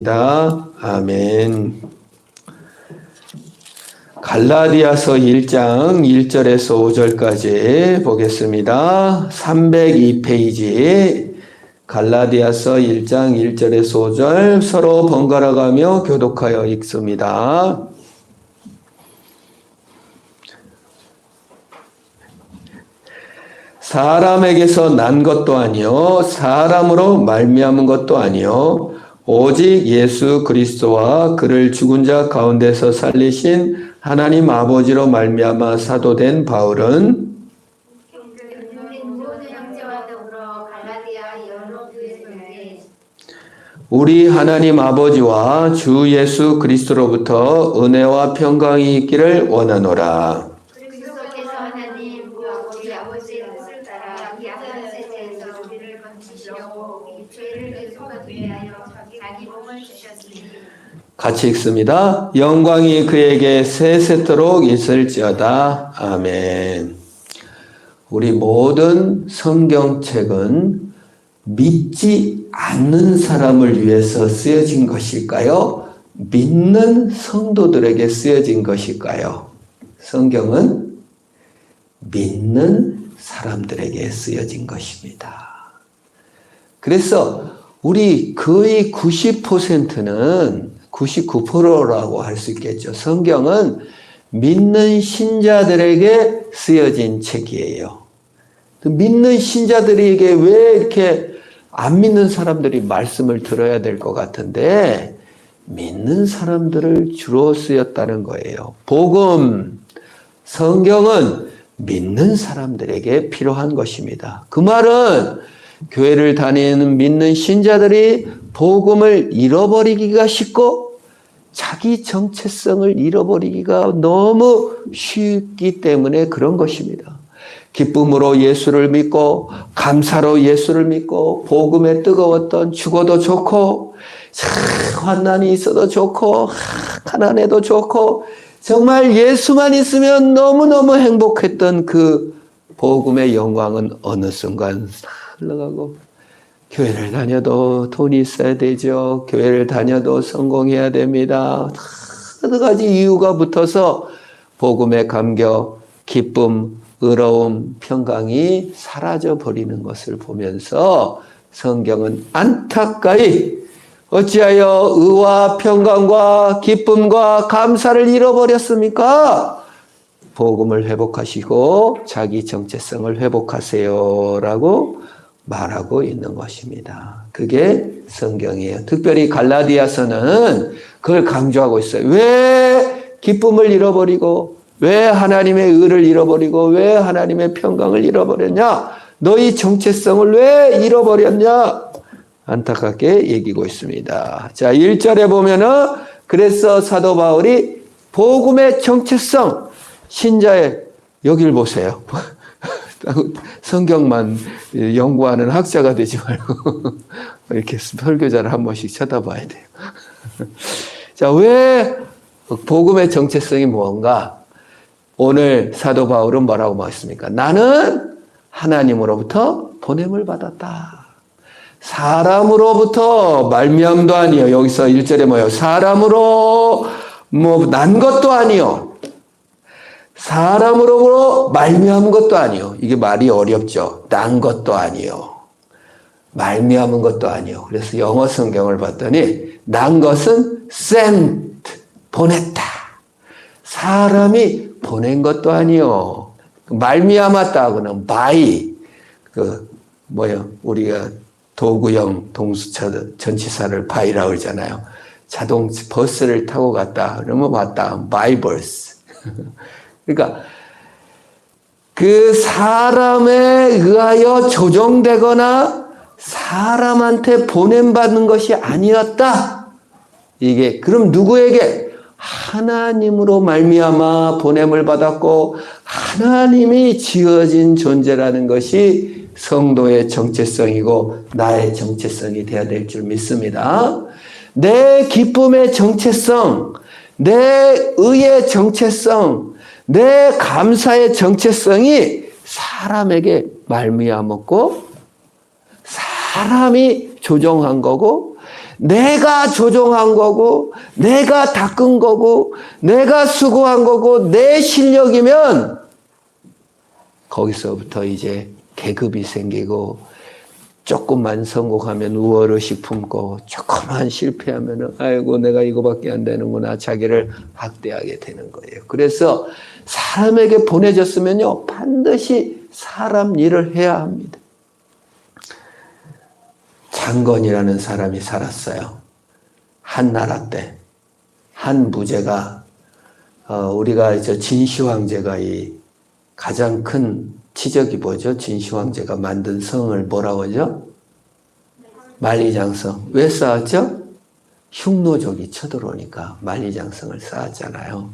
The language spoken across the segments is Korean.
아멘. 갈라디아서 1장 1절에서 5절까지 보겠습니다. 302페이지 갈라디아서 1장 1절에서 5절 서로 번갈아 가며 교독하여 읽습니다. 사람에게서 난 것도 아니요 사람으로 말미암은 것도 아니요 오직 예수 그리스도와 그를 죽은 자 가운데서 살리신 하나님 아버지로 말미암아 사도된 바울은 우리 하나님 아버지와 주 예수 그리스도로부터 은혜와 평강이 있기를 원하노라. 그리스도께서 하나님 우리 아버지의 뜻을 따라 이 악한 세대에서 우리를 건지시려고 이 죄를 대속하기 위하여 자기 몸을 주셨으니. 같이 읽습니다. 영광이 그에게 세세토록 있을지어다. 아멘. 우리 모든 성경책은 믿지 않는 사람을 위해서 쓰여진 것일까요? 믿는 성도들에게 쓰여진 것일까요? 성경은 믿는 사람들에게 쓰여진 것입니다. 그래서 우리 거의 90%는 99%라고 할 수 있겠죠. 성경은 믿는 신자들에게 쓰여진 책이에요. 믿는 신자들에게 왜 이렇게 안 믿는 사람들이 말씀을 들어야 될 것 같은데 믿는 사람들을 주로 쓰였다는 거예요. 복음, 성경은 믿는 사람들에게 필요한 것입니다. 그 말은 교회를 다니는 믿는 신자들이 복음을 잃어버리기가 쉽고 자기 정체성을 잃어버리기가 너무 쉽기 때문에 그런 것입니다. 기쁨으로 예수를 믿고 감사로 예수를 믿고 복음에 뜨거웠던 죽어도 좋고 환난이 있어도 좋고 가난해도 좋고 정말 예수만 있으면 너무너무 행복했던 그 복음의 영광은 어느 순간 흘러가고 교회를 다녀도 돈이 있어야 되죠. 교회를 다녀도 성공해야 됩니다. 여러 가지 이유가 붙어서 복음의 감격, 기쁨, 의로움, 평강이 사라져 버리는 것을 보면서 성경은 안타까이 어찌하여 의와 평강과 기쁨과 감사를 잃어버렸습니까? 복음을 회복하시고 자기 정체성을 회복하세요 라고 말하고 있는 것입니다. 그게 성경이에요. 특별히 갈라디아서는 그걸 강조하고 있어요. 왜 기쁨을 잃어버리고 왜 하나님의 의를 잃어버리고 왜 하나님의 평강을 잃어버렸냐? 너희 정체성을 왜 잃어버렸냐? 안타깝게 얘기고 있습니다. 자, 1절에 보면은 그래서 사도 바울이 복음의 정체성 신자의 여길 보세요. 성경만 연구하는 학자가 되지 말고 이렇게 설교자를 한 번씩 쳐다봐야 돼요. 자, 왜 복음의 정체성이 무언가? 오늘 사도 바울은 뭐라고 말했습니까? 나는 하나님으로부터 보냄을 받았다. 사람으로부터 말미암도 아니요. 여기서 1절에 뭐예요? 사람으로 난 것도 아니요. 사람으로 말미암은 것도 아니요. 이게 말이 어렵죠. 난 것도 아니요. 말미암은 것도 아니요. 그래서 영어 성경을 봤더니 난 것은 sent, 보냈다. 사람이 보낸 것도 아니요. 말미암았다고는 by, 우리가 도구형 동수처 전치사를 by라고 그러잖아요. 버스를 타고 갔다. 그러면 왔다. by bus. 그러니까 그 사람에 의하여 조종되거나 사람한테 보냄받는 것이 아니었다. 이게 그럼 누구에게? 하나님으로 말미암아 보냄을 받았고 하나님이 지어진 존재라는 것이 성도의 정체성이고 나의 정체성이 되어야 될 줄 믿습니다. 내 기쁨의 정체성, 내 의의 정체성, 내 감사의 정체성이 사람에게 말미암았고 사람이 조종한 거고 내가 조종한 거고, 내가 닦은 거고, 내가 수고한 거고, 내 실력이면 거기서부터 이제 계급이 생기고, 조금만 성공하면 우월의식 품고, 조금만 실패하면 아이고 내가 이거밖에 안 되는구나, 자기를 학대하게 되는 거예요. 그래서 사람에게 보내졌으면요 반드시 사람 일을 해야 합니다. 장건이라는 사람이 살았어요. 한 나라 때 한 무제가 우리가 진시황제가 이 가장 큰 치적이 뭐죠? 진시황제가 만든 성을 뭐라고 하죠? 만리장성. 왜 쌓았죠? 흉노족이 쳐들어오니까 만리장성을 쌓았잖아요.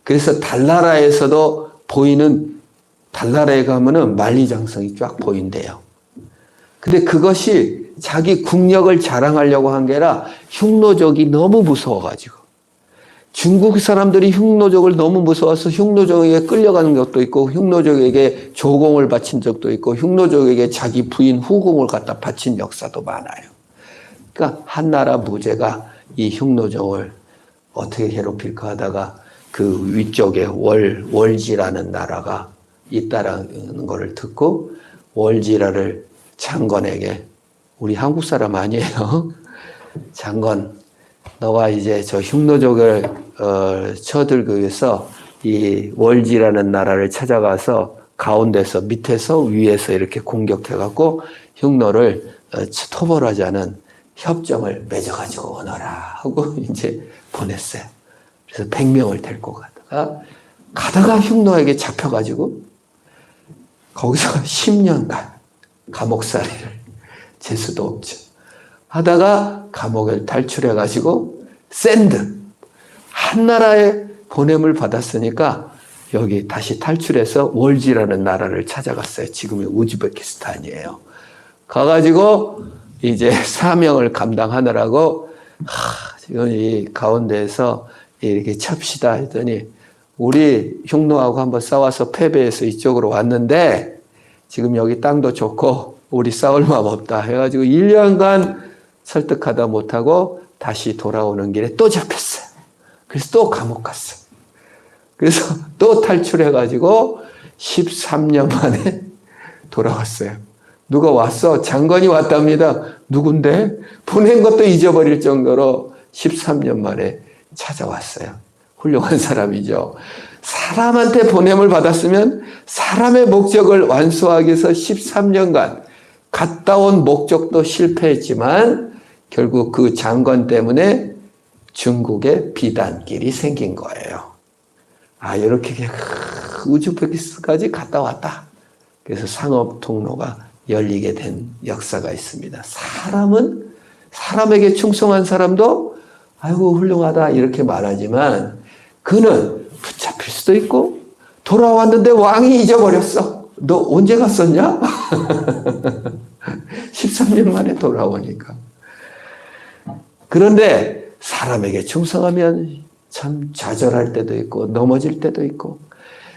그래서 달나라에서도 보이는, 달나라에 가면은 만리장성이 쫙 보인대요. 근데 그것이 자기 국력을 자랑하려고 한 게 아니라 흉노족이 너무 무서워가지고, 중국 사람들이 흉노족을 너무 무서워서 흉노족에게 끌려가는 것도 있고, 흉노족에게 조공을 바친 적도 있고, 흉노족에게 자기 부인 후궁을 갖다 바친 역사도 많아요. 그러니까 한나라 무제가 이 흉노족을 어떻게 괴롭힐까 하다가 그 위쪽에 월지라는 나라가 있다라는 것을 듣고, 월지라를 장건에게, 우리 한국 사람 아니에요. 장건, 너가 이제 저 흉노족을 쳐들기 위해서 이 월지라는 나라를 찾아가서 가운데서, 밑에서, 위에서 이렇게 공격해갖고 흉노를 토벌하자는 협정을 맺어가지고 오너라 하고 이제 보냈어요. 그래서 100명을 데리고 가다가 흉노에게 잡혀가지고 거기서 10년간 감옥살이를, 재수도 없죠, 하다가 감옥을 탈출해가지고 샌드, 한나라에 보냄을 받았으니까 여기 다시 탈출해서 월지라는 나라를 찾아갔어요. 지금의 우즈베키스탄이에요. 가가지고 이제 사명을 감당하느라고 지금 이 가운데에서 이렇게 찹시다 했더니, 우리 흉노하고 한번 싸워서 패배해서 이쪽으로 왔는데 지금 여기 땅도 좋고 우리 싸울 마음 없다 해가지고 1년간 설득하다 못하고 다시 돌아오는 길에 또 잡혔어요. 그래서 또 감옥 갔어요. 그래서 또 탈출해가지고 13년 만에 돌아왔어요. 누가 왔어? 장관이 왔답니다. 누군데? 보낸 것도 잊어버릴 정도로 13년 만에 찾아왔어요. 훌륭한 사람이죠. 사람한테 보냄을 받았으면 사람의 목적을 완수하기 위해서 13년간 갔다 온 목적도 실패했지만 결국 그 장관 때문에 중국에 비단길이 생긴 거예요. 아, 이렇게 우즈베키스탄까지 갔다 왔다. 그래서 상업 통로가 열리게 된 역사가 있습니다. 사람은, 사람에게 충성한 사람도 아이고 훌륭하다 이렇게 말하지만 그는 붙잡힐 수도 있고, 돌아왔는데 왕이 잊어버렸어. 너 언제 갔었냐? 13년 만에 돌아오니까. 그런데 사람에게 충성하면 참 좌절할 때도 있고 넘어질 때도 있고,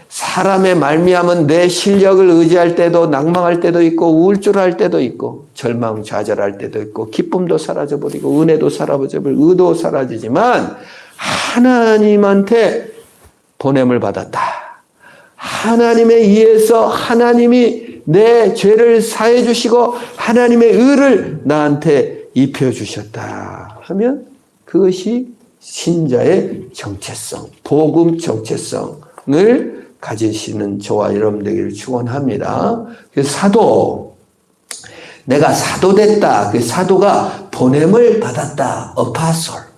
사람의 말미암은 내 실력을 의지할 때도 낭망할 때도 있고 우울증할 때도 있고 절망 좌절할 때도 있고 기쁨도 사라져버리고 은혜도 사라져버리고 의도 사라지지만, 하나님한테 보냄을 받았다, 하나님에 의해서 하나님이 내 죄를 사해 주시고 하나님의 의를 나한테 입혀 주셨다 하면 그것이 신자의 정체성, 복음 정체성을 가지시는 저와 여러분 되기를 축원합니다. 그래서 사도, 내가 사도 됐다. 그 사도가 보냄을 받았다. 어파솔.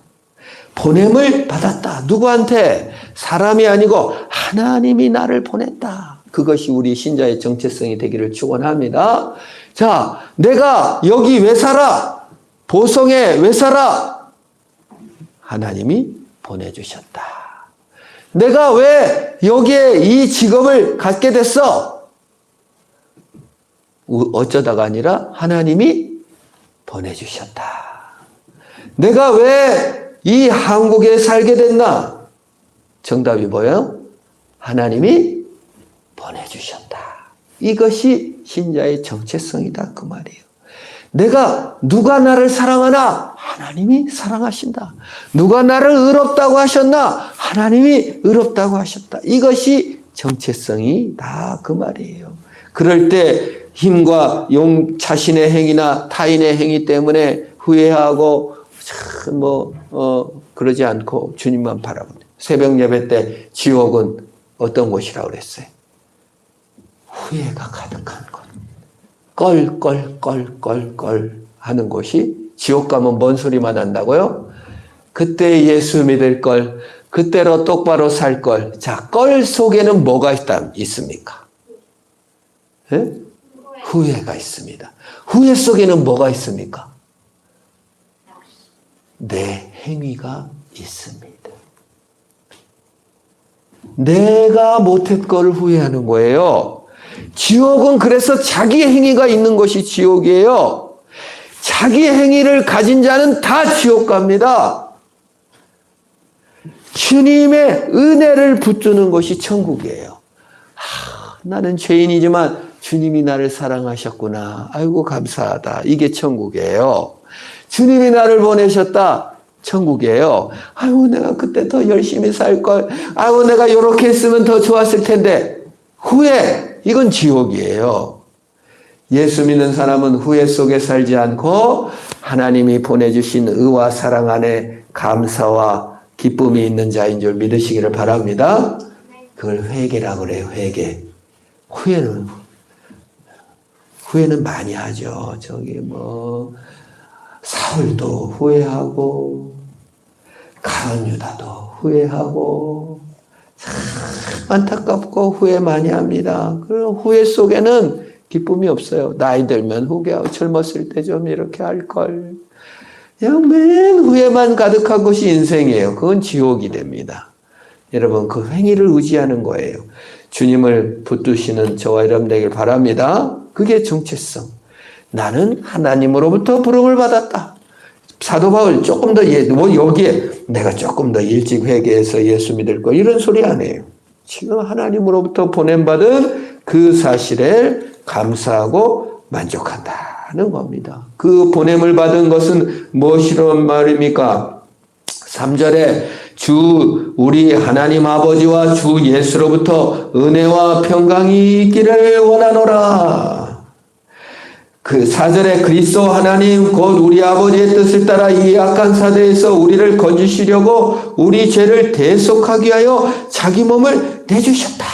보냄을 받았다. 누구한테? 사람이 아니고 하나님이 나를 보냈다. 그것이 우리 신자의 정체성이 되기를 축원합니다. 자, 내가 여기 왜 살아? 보성에 왜 살아? 하나님이 보내주셨다. 내가 왜 여기에 이 직업을 갖게 됐어? 어쩌다가 아니라 하나님이 보내주셨다. 내가 왜 이 한국에 살게 됐나? 정답이 뭐예요? 하나님이 보내주셨다. 이것이 신자의 정체성이다 그 말이에요. 내가 누가 나를 사랑하나? 하나님이 사랑하신다. 누가 나를 의롭다고 하셨나? 하나님이 의롭다고 하셨다. 이것이 정체성이다 그 말이에요. 그럴 때 힘과 자신의 행위나 타인의 행위 때문에 후회하고 그러지 않고 주님만 바라보는. 새벽 예배 때 지옥은 어떤 곳이라고 그랬어요? 후회가 가득한 곳. 껄껄껄껄껄 하는 곳이. 지옥 가면 뭔 소리만 한다고요? 그때 예수 믿을 걸, 그때로 똑바로 살 걸. 자, 껄 속에는 뭐가 있습니까? 네? 후회가 있습니다. 후회 속에는 뭐가 있습니까? 내 행위가 있습니다. 내가 못했 걸 후회하는 거예요. 지옥은 그래서 자기의 행위가 있는 것이 지옥이에요. 자기의 행위를 가진 자는 다 지옥 갑니다. 주님의 은혜를 붙드는 것이 천국이에요. 나는 죄인이지만 주님이 나를 사랑하셨구나. 아이고 감사하다. 이게 천국이에요. 주님이 나를 보내셨다. 천국이에요. 아이고 내가 그때 더 열심히 살 걸. 아이고 내가 이렇게 했으면 더 좋았을 텐데. 후회. 이건 지옥이에요. 예수 믿는 사람은 후회 속에 살지 않고 하나님이 보내주신 의와 사랑 안에 감사와 기쁨이 있는 자인 줄 믿으시기를 바랍니다. 그걸 회개라고 그래요. 회개. 후회는 많이 하죠. 사울도 후회하고 가룟 유다도 후회하고 참 안타깝고 후회 많이 합니다. 그리고 후회 속에는 기쁨이 없어요. 나이 들면 후회하고 젊었을 때 좀 이렇게 할 걸. 그냥 맨 후회만 가득한 것이 인생이에요. 그건 지옥이 됩니다. 여러분 그 행위를 의지하는 거예요. 주님을 붙드시는 저와 여러분 되길 바랍니다. 그게 정체성. 나는 하나님으로부터 부름을 받았다. 사도 바울 조금 더 여기에 내가 조금 더 일찍 회개해서 예수 믿을 거 이런 소리 안 해요. 지금 하나님으로부터 보냄받은 그 사실에 감사하고 만족한다는 겁니다. 그 보냄을 받은 것은 무엇이란 말입니까? 3절에 우리 하나님 아버지와 주 예수로부터 은혜와 평강이 있기를 원하노라. 그 4절에 그리스도 하나님 곧 우리 아버지의 뜻을 따라 이 악한 사대에서 우리를 건지시려고 우리 죄를 대속하기 위하여 자기 몸을 내주셨다.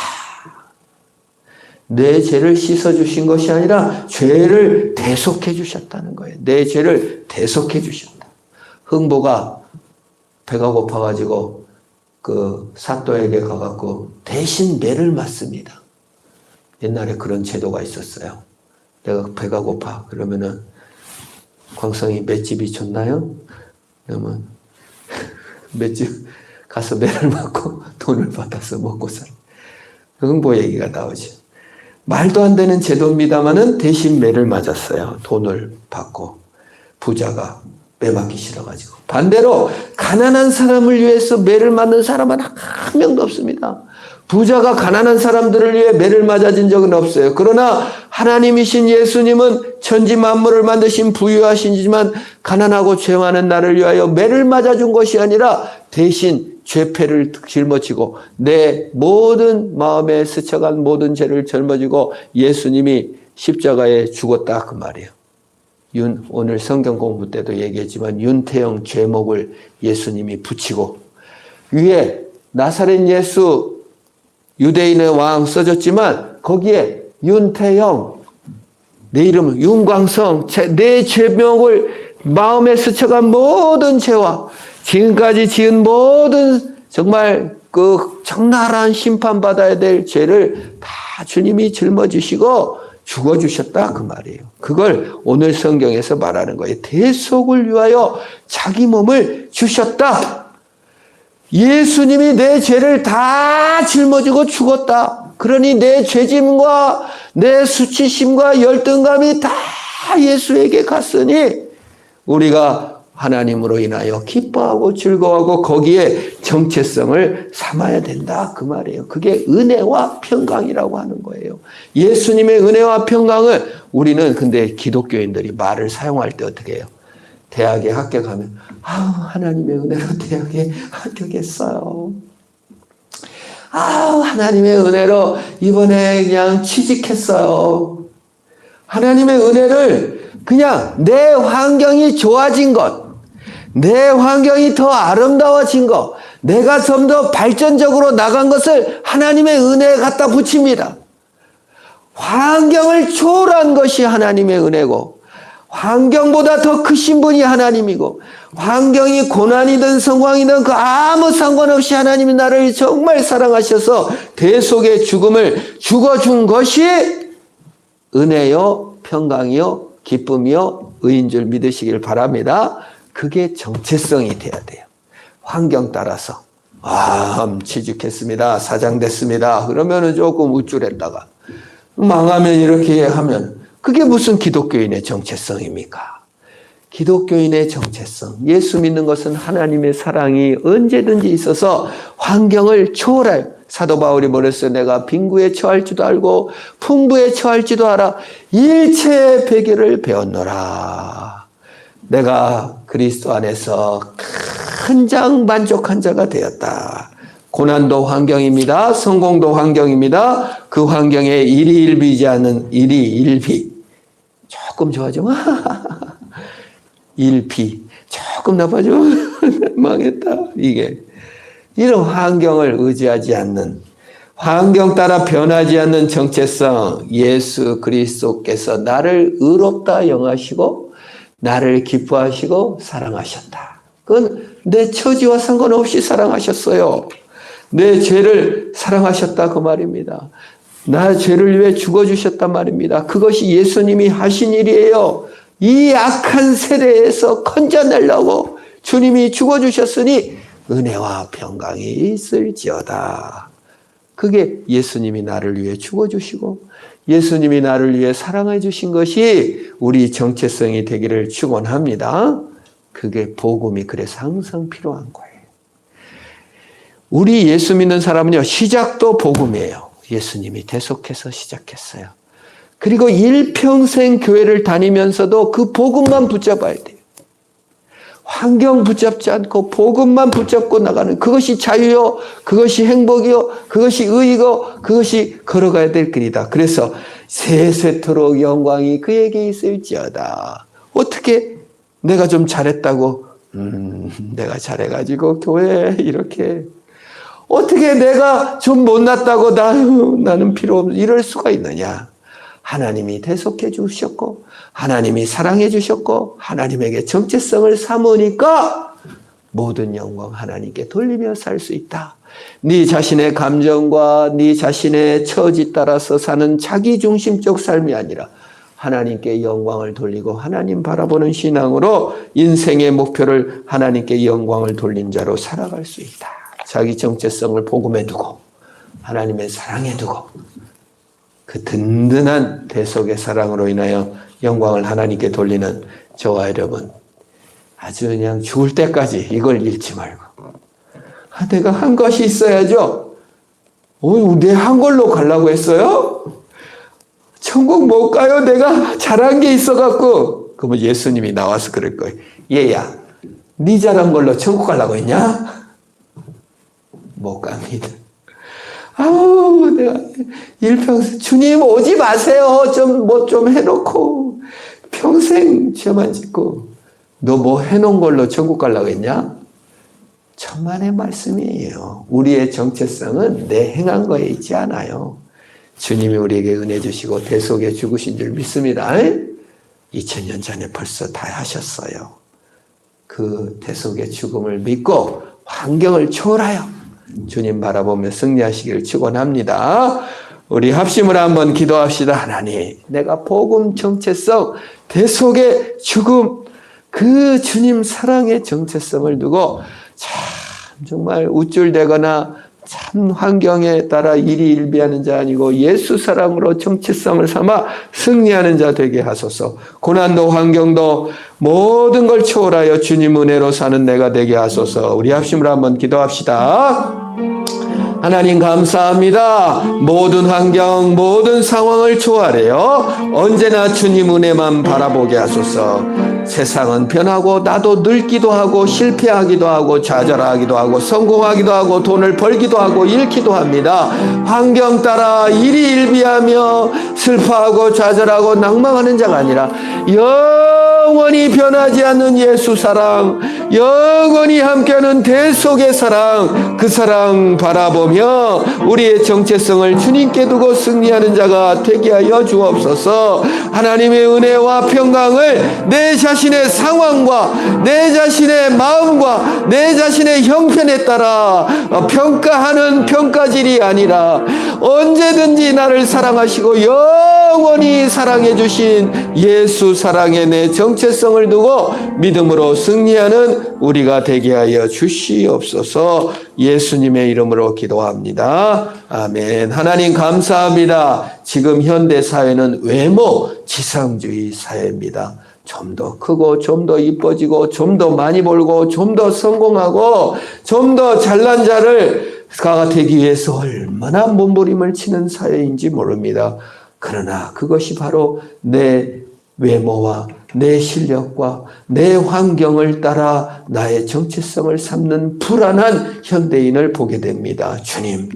내 죄를 씻어주신 것이 아니라 죄를 대속해 주셨다는 거예요. 내 죄를 대속해 주셨다. 흥보가 배가 고파가지고 그 사또에게 가갖고 대신 매를 맞습니다. 옛날에 그런 제도가 있었어요. 내가 배가 고파. 그러면은 광성이 맷집이 좋나요? 그러면 맷집 가서 매를 맞고 돈을 받아서 먹고 살. 흥보 얘기가 나오죠. 말도 안 되는 제도입니다만은 대신 매를 맞았어요. 돈을 받고. 부자가 매 맞기 싫어가지고. 반대로 가난한 사람을 위해서 매를 맞는 사람은 한 명도 없습니다. 부자가 가난한 사람들을 위해 매를 맞아진 적은 없어요. 그러나 하나님이신 예수님은 천지 만물을 만드신 부유하시지만 가난하고 죄 많은 나를 위하여 매를 맞아준 것이 아니라 대신 죄패를 짊어지고 내 모든 마음에 스쳐간 모든 죄를 짊어지고 예수님이 십자가에 죽었다 그 말이에요. 오늘 성경 공부 때도 얘기했지만 윤태영 죄목을 예수님이 붙이고 위에 나사렛 예수 유대인의 왕 써졌지만 거기에 윤태영 내 이름은 윤광성 내 죄목을 마음에 스쳐간 모든 죄와 지금까지 지은 모든 정말 그 적나라한 심판받아야 될 죄를 다 주님이 짊어지시고 죽어주셨다 그 말이에요. 그걸 오늘 성경에서 말하는 거예요. 대속을 위하여 자기 몸을 주셨다. 예수님이 내 죄를 다 짊어지고 죽었다. 그러니 내 죄짐과 내 수치심과 열등감이 다 예수에게 갔으니 우리가 하나님으로 인하여 기뻐하고 즐거워하고 거기에 정체성을 삼아야 된다 그 말이에요. 그게 은혜와 평강이라고 하는 거예요. 예수님의 은혜와 평강을 우리는 근데 기독교인들이 말을 사용할 때 어떻게 해요? 대학에 합격하면 하나님의 은혜로 대학에 합격했어요. 하나님의 은혜로 이번에 그냥 취직했어요. 하나님의 은혜를 그냥 내 환경이 좋아진 것, 내 환경이 더 아름다워진 것, 내가 좀 더 발전적으로 나간 것을 하나님의 은혜에 갖다 붙입니다. 환경을 초월한 것이 하나님의 은혜고 환경보다 더 크신 분이 하나님이고 환경이 고난이든 성황이든 그 아무 상관없이 하나님이 나를 정말 사랑하셔서 대속의 죽음을 죽어준 것이 은혜요 평강이요 기쁨이요 의인 줄 믿으시길 바랍니다. 그게 정체성이 돼야 돼요. 환경 따라서 취직했습니다. 사장 됐습니다. 그러면은 조금 우쭐했다가 망하면 이렇게 하면 그게 무슨 기독교인의 정체성입니까? 기독교인의 정체성, 예수 믿는 것은 하나님의 사랑이 언제든지 있어서 환경을 초월해요. 사도 바울이 뭐랬어요? 내가 빈구에 처할 줄도 알고 풍부에 처할 줄도 알아 일체의 배교를 배웠노라. 내가 그리스도 안에서 가장 만족한 자가 되었다. 고난도 환경입니다. 성공도 환경입니다. 그 환경에 일희일비지 않는 일희일비. 조금 좋아지면 일비. 조금 나빠지면 망했다. 이게 이런 환경을 의지하지 않는 환경 따라 변하지 않는 정체성 예수 그리스도께서 나를 의롭다 영하시고 나를 기뻐하시고 사랑하셨다. 그건 내 처지와 상관없이 사랑하셨어요. 내 죄를 사랑하셨다 그 말입니다. 나 죄를 위해 죽어주셨단 말입니다. 그것이 예수님이 하신 일이에요. 이 악한 세대에서 건져내려고 주님이 죽어주셨으니 은혜와 평강이 있을지어다. 그게 예수님이 나를 위해 죽어주시고 예수님이 나를 위해 사랑해 주신 것이 우리 정체성이 되기를 축원합니다. 그게 복음이 그래서 항상 필요한 거예요. 우리 예수 믿는 사람은요, 시작도 복음이에요. 예수님이 대속해서 시작했어요. 그리고 일평생 교회를 다니면서도 그 복음만 붙잡아야 돼요. 환경 붙잡지 않고 복음만 붙잡고 나가는 그것이 자유요, 그것이 행복이요, 그것이 의이고 그것이 걸어가야 될 길이다. 그래서 세세토록 영광이 그에게 있을지어다. 어떻게 내가 좀 잘했다고 내가 잘해가지고 교회에 이렇게 어떻게 내가 좀 못났다고 나는 필요 없는 이럴 수가 있느냐. 하나님이 대속해 주셨고 하나님이 사랑해 주셨고 하나님에게 정체성을 삼으니까 모든 영광 하나님께 돌리며 살 수 있다. 네 자신의 감정과 네 자신의 처지 따라서 사는 자기중심적 삶이 아니라 하나님께 영광을 돌리고 하나님 바라보는 신앙으로 인생의 목표를 하나님께 영광을 돌린 자로 살아갈 수 있다. 자기 정체성을 복음에 두고 하나님의 사랑에 두고 그 든든한 대속의 사랑으로 인하여 영광을 하나님께 돌리는 저와 여러분 아주 그냥 죽을 때까지 이걸 잃지 말고 내가 한 것이 있어야죠. 내 한 걸로 가려고 했어요? 천국 못 가요. 내가 잘한 게 있어갖고. 그러면 예수님이 나와서 그럴 거예요. 얘야, 네 잘한 걸로 천국 가려고 했냐? 못 갑니다. 내가 일평생 주님 오지 마세요. 좀 해놓고 평생 죄만 짓고 너 뭐 해놓은 걸로 천국 가려고 했냐? 천만의 말씀이에요. 우리의 정체성은 내 행한 거에 있지 않아요. 주님이 우리에게 은혜 주시고 대속에 죽으신 줄 믿습니다. 2000년 전에 벌써 다 하셨어요. 그 대속의 죽음을 믿고 환경을 초월하여 주님 바라보며 승리하시기를 축원합니다. 우리 합심을 한번 기도합시다. 하나님, 내가 복음 정체성, 대속의 죽음, 그 주님 사랑의 정체성을 두고 참 정말 우쭐대거나 참 환경에 따라 일희일비하는 자 아니고 예수 사랑으로 정체성을 삼아 승리하는 자 되게 하소서. 고난도 환경도 모든 걸 초월하여 주님 은혜로 사는 내가 되게 하소서. 우리 합심으로 한번 기도합시다. 하나님 감사합니다. 모든 환경, 모든 상황을 초월하여 언제나 주님 은혜만 바라보게 하소서. 세상은 변하고 나도 늙기도 하고 실패하기도 하고 좌절하기도 하고 성공하기도 하고 돈을 벌기도 하고 잃기도 합니다. 환경 따라 일희일비하며 슬퍼하고 좌절하고 낭망하는 자가 아니라 영원히 변하지 않는 예수 사랑, 영원히 함께하는 대속의 사랑, 그 사랑 바라보며 우리의 정체성을 주님께 두고 승리하는 자가 되게 하여 주옵소서. 하나님의 은혜와 평강을 내 자신의 상황과 내 자신의 마음과 내 자신의 형편에 따라 평가하는 평가질이 아니라 언제든지 나를 사랑하시고 영원히 사랑해 주신 예수 사랑에 내 정체성을 두고 믿음으로 승리하는 우리가 되게 하여 주시옵소서. 예수님의 이름으로 기도합니다. 아멘. 하나님 감사합니다. 지금 현대 사회는 외모 지상주의 사회입니다. 좀 더 크고 좀 더 이뻐지고 좀 더 많이 벌고 좀 더 성공하고 좀 더 잘난 자가 되기 위해서 얼마나 몸부림을 치는 사회인지 모릅니다. 그러나 그것이 바로 내 외모와 내 실력과 내 환경을 따라 나의 정체성을 삼는 불안한 현대인을 보게 됩니다. 주님,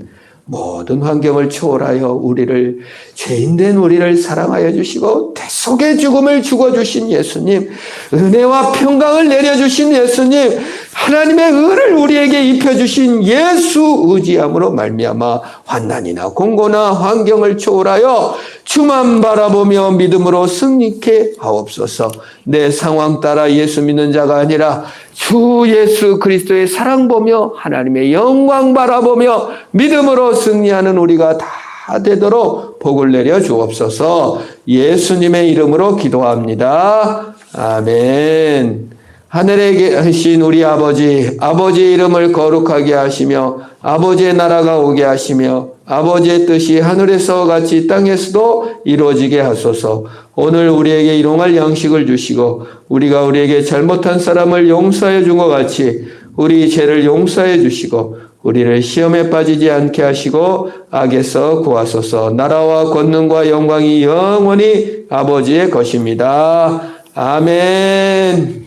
모든 환경을 초월하여 우리를, 죄인된 우리를 사랑하여 주시고 대속의 죽음을 죽어주신 예수님, 은혜와 평강을 내려주신 예수님, 하나님의 의를 우리에게 입혀주신 예수 의지함으로 말미암아 환난이나 공고나 환경을 초월하여 주만 바라보며 믿음으로 승리케 하옵소서. 내 상황 따라 예수 믿는 자가 아니라 주 예수 그리스도의 사랑 보며 하나님의 영광 바라보며 믿음으로 승리하는 우리가 다 되도록 복을 내려 주옵소서. 예수님의 이름으로 기도합니다. 아멘. 하늘에 계신 우리 아버지, 아버지의 이름을 거룩하게 하시며 아버지의 나라가 오게 하시며 아버지의 뜻이 하늘에서 같이 땅에서도 이루어지게 하소서. 오늘 우리에게 일용할 양식을 주시고 우리가 우리에게 잘못한 사람을 용서해 준 것 같이 우리 죄를 용서해 주시고 우리를 시험에 빠지지 않게 하시고 악에서 구하소서. 나라와 권능과 영광이 영원히 아버지의 것입니다. 아멘.